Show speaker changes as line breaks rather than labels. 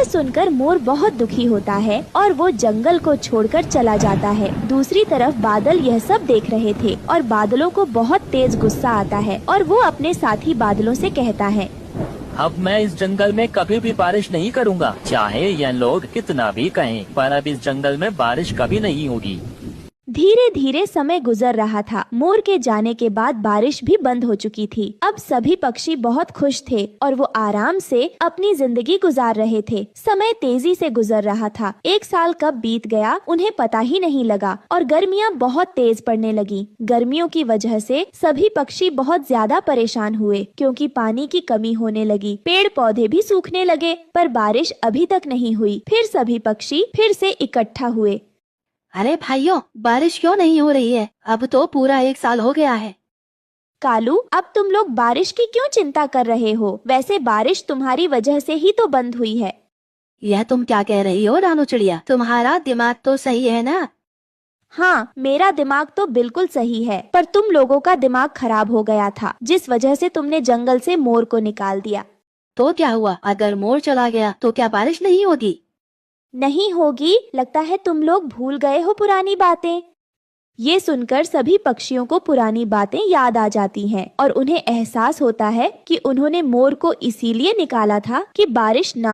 यह सुनकर मोर बहुत दुखी होता है और वो जंगल को छोड़कर चला जाता है। दूसरी तरफ बादल यह सब देख रहे थे और बादलों को बहुत तेज गुस्सा आता है और वो अपने साथी बादलों से कहता है,
अब मैं इस जंगल में कभी भी बारिश नहीं करूँगा, चाहे यह लोग कितना भी कहें, पर अब इस जंगल में बारिश कभी नहीं होगी।
धीरे धीरे समय गुजर रहा था। मोर के जाने के बाद बारिश भी बंद हो चुकी थी। अब सभी पक्षी बहुत खुश थे और वो आराम से अपनी जिंदगी गुजार रहे थे। समय तेजी से गुजर रहा था। 1 साल कब बीत गया उन्हें पता ही नहीं लगा और गर्मियाँ बहुत तेज पड़ने लगी। गर्मियों की वजह से सभी पक्षी बहुत ज्यादा परेशान हुए क्योंकि पानी की कमी होने लगी। पेड़ पौधे भी सूखने लगे, पर बारिश अभी तक नहीं हुई। फिर सभी पक्षी फिर से इकट्ठा हुए।
अरे भाइयों, बारिश क्यों नहीं हो रही है? अब तो पूरा 1 साल हो गया है।
कालू, अब तुम लोग बारिश की क्यों चिंता कर रहे हो? वैसे बारिश तुम्हारी वजह से ही तो बंद हुई है।
यह तुम क्या कह रही हो रानू चिड़िया? तुम्हारा दिमाग तो सही है ना?
हाँ, मेरा दिमाग तो बिल्कुल सही है, पर तुम लोगों का दिमाग खराब हो गया था जिस वजह से तुमने जंगल से मोर को निकाल दिया।
तो क्या हुआ? अगर मोर चला गया तो क्या बारिश नहीं होगी?
नहीं होगी। लगता है तुम लोग भूल गए हो पुरानी बातें। ये सुनकर सभी पक्षियों को पुरानी बातें याद आ जाती हैं और उन्हें एहसास होता है कि उन्होंने मोर को इसीलिए निकाला था कि बारिश ना